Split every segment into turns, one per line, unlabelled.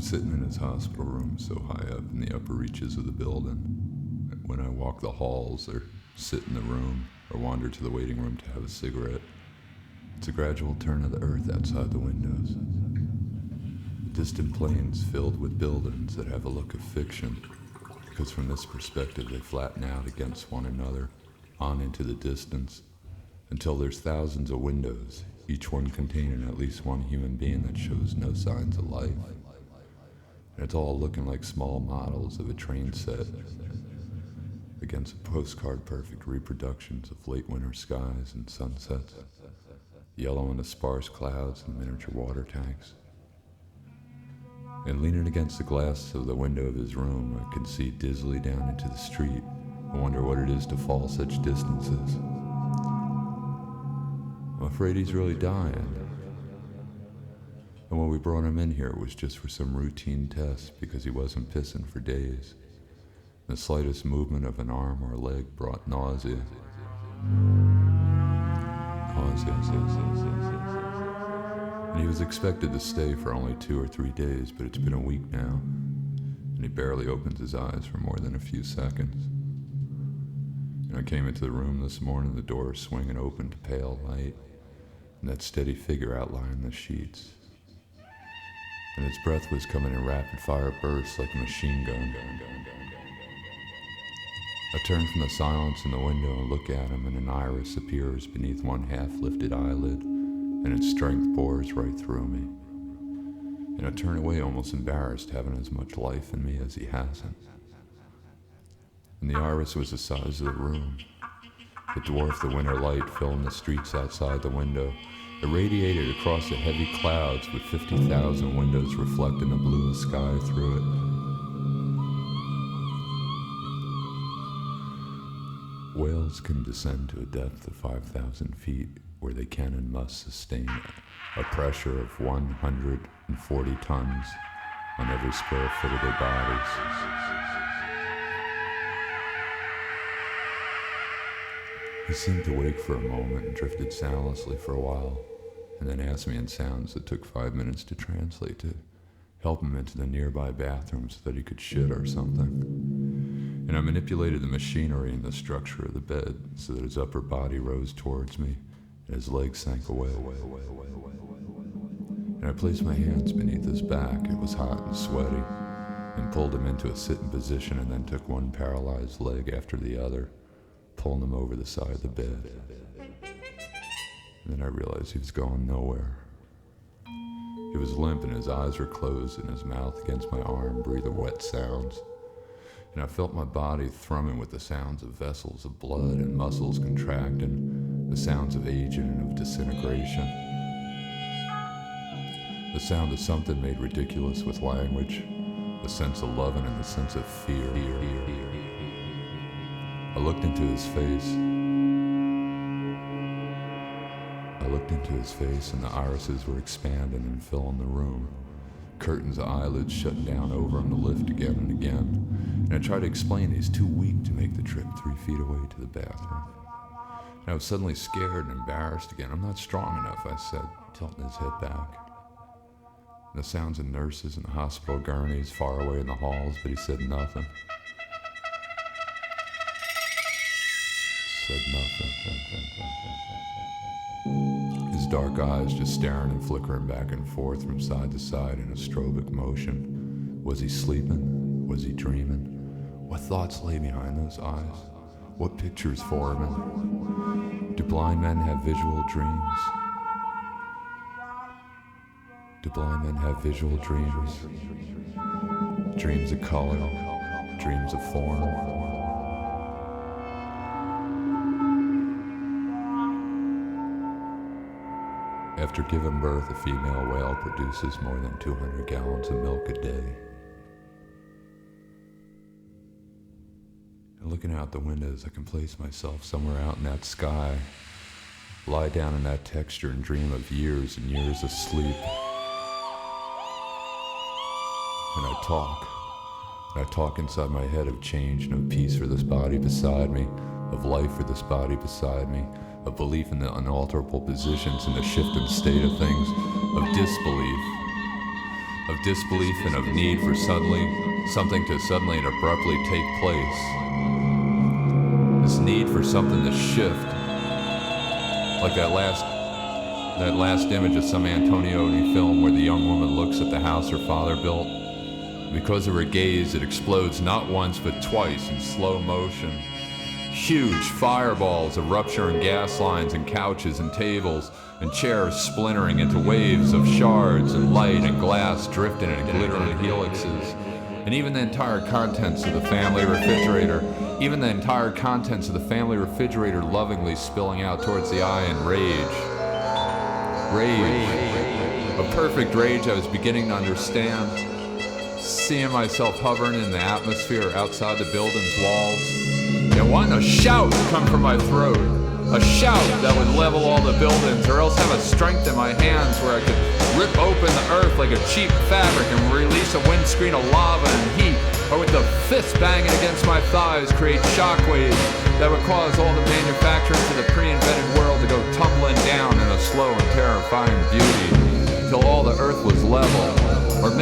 sitting in his hospital room so high up in the upper reaches of the building. When I walk the halls or sit in the room or wander to the waiting room to have a cigarette, it's a gradual turn of the earth outside the windows. The distant plains filled with buildings that have a look of fiction, because from this perspective they flatten out against one another, on into the distance, until there's thousands of windows, each one containing at least one human being that shows no signs of life. And it's all looking like small models of a train set against postcard-perfect reproductions of late winter skies and sunsets, yellow in the sparse clouds and miniature water tanks. And leaning against the glass of the window of his room, I can see dizzily down into the street. I wonder what it is to fall such distances. I'm afraid he's really dying. And when we brought him in here, it was just for some routine test because he wasn't pissing for days. The slightest movement of an arm or leg brought nausea. And he was expected to stay for only 2 or 3 days, but it's been a week now, and he barely opens his eyes for more than a few seconds. And I came into the room this morning, the door swinging open to pale light, and that steady figure outlining the sheets. And its breath was coming in rapid-fire bursts like a machine gun. I turn from the silence in the window and look at him, and an iris appears beneath one half-lifted eyelid, and its strength bores right through me. And I turn away almost embarrassed, having as much life in me as he hasn't. And the iris was the size of the room. It dwarfed the winter light filling the streets outside the window. It radiated across the heavy clouds with 50,000 windows reflecting the bluest sky through it. Whales can descend to a depth of 5,000 feet where they can and must sustain a pressure of 140 tons on every square foot of their bodies. He seemed to wake for a moment and drifted soundlessly for a while, and then asked me in sounds that took 5 minutes to translate to help him into the nearby bathroom so that he could shit or something. And I manipulated the machinery and the structure of the bed so that his upper body rose towards me and his legs sank away. And I placed my hands beneath his back, it was hot and sweaty, and pulled him into a sitting position, and then took one paralyzed leg after the other, pulling him over the side of the bed. And then I realized he was going nowhere. He was limp and his eyes were closed and his mouth against my arm breathing wet sounds. And I felt my body thrumming with the sounds of vessels of blood and muscles contracting, the sounds of aging and of disintegration. The sound of something made ridiculous with language, the sense of loving and the sense of fear. I looked into his face. And the irises were expanding and filling the room. Curtains of eyelids shutting down over him to lift again and again. And I tried to explain he's too weak to make the trip 3 feet away to the bathroom. And I was suddenly scared and embarrassed again. I'm not strong enough, I said, tilting his head back. And the sounds of nurses and hospital gurneys far away in the halls, but he said nothing. His dark eyes just staring and flickering back and forth from side to side in a strobic motion. Was he sleeping? Was he dreaming? What thoughts lay behind those eyes? What pictures form him? Do blind men have visual dreams? Do blind men have visual dreams? Dreams of color? Dreams of form? After giving birth, a female whale produces more than 200 gallons of milk a day. And looking out the windows, I can place myself somewhere out in that sky, lie down in that texture and dream of years and years of sleep. And I talk. And I talk inside my head of change and of peace for this body beside me, of life for this body beside me, of belief in the unalterable positions and the shifting state of things, of disbelief, of disbelief and of need for something to suddenly and abruptly take place. This need for something to shift, like that last image of some Antonioni film where the young woman looks at the house her father built. Because of her gaze, it explodes not once but twice in slow motion. Huge fireballs of rupturing gas lines and couches and tables and chairs splintering into waves of shards and light and glass drifting in glittering helixes. And even the entire contents of the family refrigerator lovingly spilling out towards the eye in rage. Rage. A perfect rage I was beginning to understand. Seeing myself hovering in the atmosphere outside the building's walls. And wanting a shout to come from my throat. A shout that would level all the buildings, or else have a strength in my hands where I could rip open the earth like a cheap fabric and release a windscreen of lava and heat, or with the fist banging against my thighs create shockwaves that would cause all the manufacturers of the pre-invented world to go tumbling down in a slow and terrifying beauty till all the earth was level. Or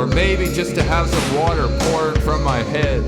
maybe just to have some water pouring from my head